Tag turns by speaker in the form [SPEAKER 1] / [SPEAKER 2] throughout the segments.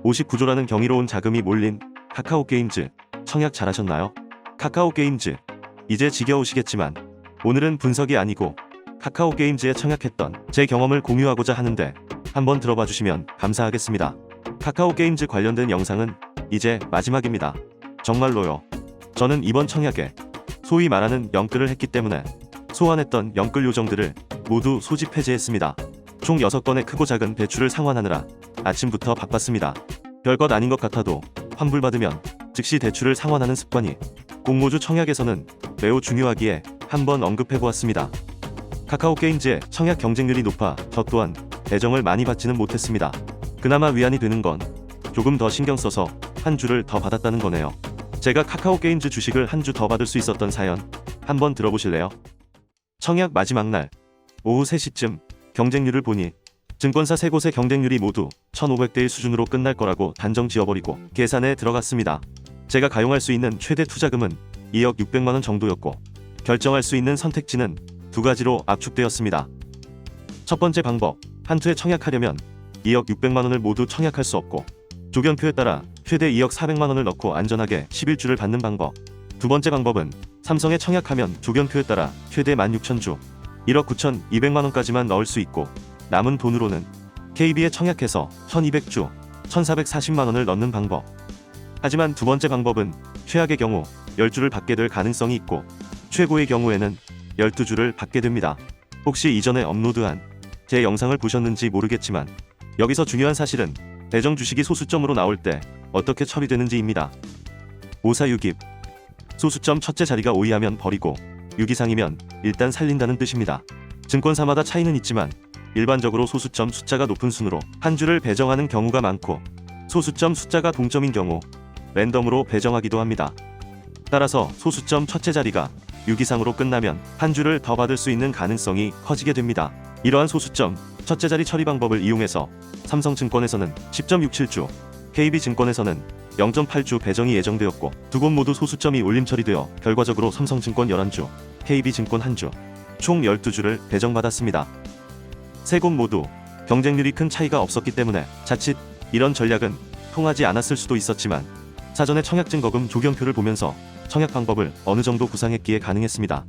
[SPEAKER 1] 59조라는 경이로운 자금이 몰린 카카오게임즈, 청약 잘하셨나요? 카카오게임즈, 이제 지겨우시겠지만 오늘은 분석이 아니고 카카오게임즈에 청약했던 제 경험을 공유하고자 하는데 한번 들어봐 주시면 감사하겠습니다. 카카오게임즈 관련된 영상은 이제 마지막입니다. 정말로요. 저는 이번 청약에 소위 말하는 영끌을 했기 때문에 소환했던 영끌 요정들을 모두 소집 해제했습니다. 총 6건의 크고 작은 배출을 상환하느라 아침부터 바빴습니다. 별것 아닌 것 같아도 환불받으면 즉시 대출을 상환하는 습관이 공모주 청약에서는 매우 중요하기에 한번 언급해보았습니다. 카카오게임즈의 청약 경쟁률이 높아 저 또한 애정을 많이 받지는 못했습니다. 그나마 위안이 되는 건 조금 더 신경 써서 한 주를 더 받았다는 거네요. 제가 카카오게임즈 주식을 한 주 더 받을 수 있었던 사연 한번 들어보실래요? 청약 마지막 날 오후 3시쯤 경쟁률을 보니 증권사 3곳의 경쟁률이 모두 1500대 1 수준으로 끝날 거라고 단정 지어버리고 계산에 들어갔습니다. 제가 가용할 수 있는 최대 투자금은 2억 600만원 정도였고 결정할 수 있는 선택지는 2가지로 압축되었습니다. 첫 번째 방법, 한 투에 청약하려면 2억 600만원을 모두 청약할 수 없고 조견표에 따라 최대 2억 400만원을 넣고 안전하게 11주를 받는 방법. 두 번째 방법은 삼성에 청약하면 조견표에 따라 최대 16,000주 1억 9,200만원까지만 넣을 수 있고 남은 돈으로는 KB에 청약해서 1200주 1440만원을 넣는 방법. 하지만 두 번째 방법은 최악의 경우 10주를 받게 될 가능성이 있고 최고의 경우에는 12주를 받게 됩니다. 혹시 이전에 업로드한 제 영상을 보셨는지 모르겠지만 여기서 중요한 사실은 배정 주식이 소수점으로 나올 때 어떻게 처리되는지입니다. 546입. 소수점 첫째 자리가 5이하면 버리고 6 이상이면 일단 살린다는 뜻입니다. 증권사마다 차이는 있지만 일반적으로 소수점 숫자가 높은 순으로 한 주를 배정하는 경우가 많고 소수점 숫자가 동점인 경우 랜덤으로 배정하기도 합니다. 따라서 소수점 첫째 자리가 6 이상으로 끝나면 한 주를 더 받을 수 있는 가능성이 커지게 됩니다. 이러한 소수점 첫째 자리 처리 방법을 이용해서 삼성증권에서는 10.67주, KB증권에서는 0.8주 배정이 예정되었고 두 곳 모두 소수점이 올림 처리되어 결과적으로 삼성증권 11주, KB증권 1주, 총 12주를 배정받았습니다. 세 곳 모두 경쟁률이 큰 차이가 없었기 때문에 자칫 이런 전략은 통하지 않았을 수도 있었지만 사전에 청약 증거금 조견표를 보면서 청약 방법을 어느 정도 구상했기에 가능했습니다.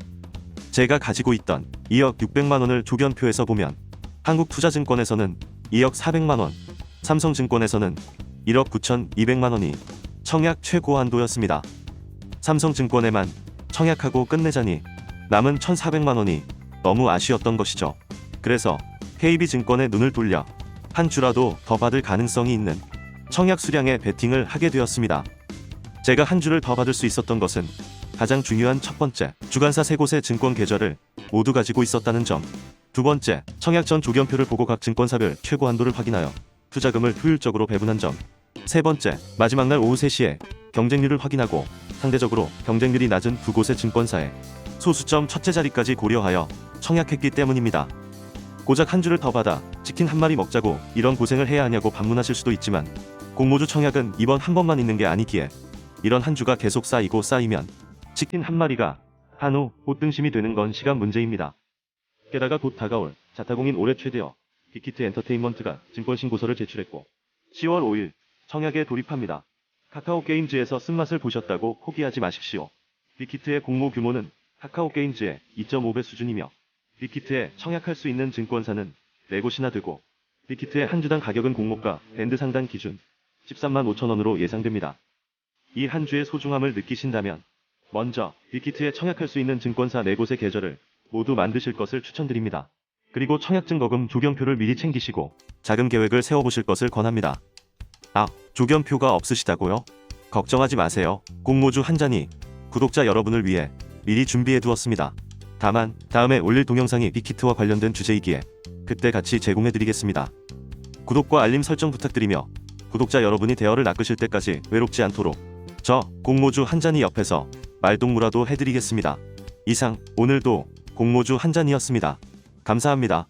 [SPEAKER 1] 제가 가지고 있던 2억 600만원을 조견표에서 보면 한국투자증권에서는 2억 400만원, 삼성증권에서는 1억 9,200만원이 청약 최고 한도였습니다. 삼성증권에만 청약하고 끝내자니 남은 1,400만원이 너무 아쉬웠던 것이죠. 그래서 KB증권에 눈을 돌려 한 주라도 더 받을 가능성이 있는 청약 수량에 베팅을 하게 되었습니다. 제가 한 주를 더 받을 수 있었던 것은 가장 중요한 첫 번째, 주간사 3곳의 증권 계좌를 모두 가지고 있었다는 점. 두 번째, 청약 전 조견표를 보고 각 증권사별 최고 한도를 확인하여 투자금을 효율적으로 배분한 점. 세 번째, 마지막 날 오후 3시에 경쟁률을 확인하고 상대적으로 경쟁률이 낮은 두 곳의 증권사에 소수점 첫째 자리까지 고려하여 청약했기 때문입니다. 고작 한 주를 더 받아 치킨 한 마리 먹자고 이런 고생을 해야 하냐고 반문하실 수도 있지만 공모주 청약은 이번 한 번만 있는 게 아니기에 이런 한 주가 계속 쌓이고 쌓이면 치킨 한 마리가 한우 꽃등심이 되는 건 시간 문제입니다. 게다가 곧 다가올 자타공인 올해 최대어 빅히트 엔터테인먼트가 증권신고서를 제출했고 10월 5일 청약에 돌입합니다. 카카오게임즈에서 쓴맛을 보셨다고 포기하지 마십시오. 빅히트의 공모 규모는 카카오게임즈의 2.5배 수준이며 빅히트에 청약할 수 있는 증권사는 4곳이나 되고 빅히트의 한 주당 가격은 공모가 밴드 상단 기준 13만 5천원으로 예상됩니다. 이 한 주의 소중함을 느끼신다면 먼저 빅히트에 청약할 수 있는 증권사 4곳의 계좌를 모두 만드실 것을 추천드립니다. 그리고 청약 증거금 조견표를 미리 챙기시고 자금 계획을 세워보실 것을 권합니다. 아, 조견표가 없으시다고요? 걱정하지 마세요. 공모주 한 잔이 구독자 여러분을 위해 미리 준비해두었습니다. 다만 다음에 올릴 동영상이 빅히트와 관련된 주제이기에 그때 같이 제공해드리겠습니다. 구독과 알림 설정 부탁드리며 구독자 여러분이 대열을 낚으실 때까지 외롭지 않도록 저 공모주 한 잔이 옆에서 말동무라도 해드리겠습니다. 이상 오늘도 공모주 한 잔이었습니다. 감사합니다.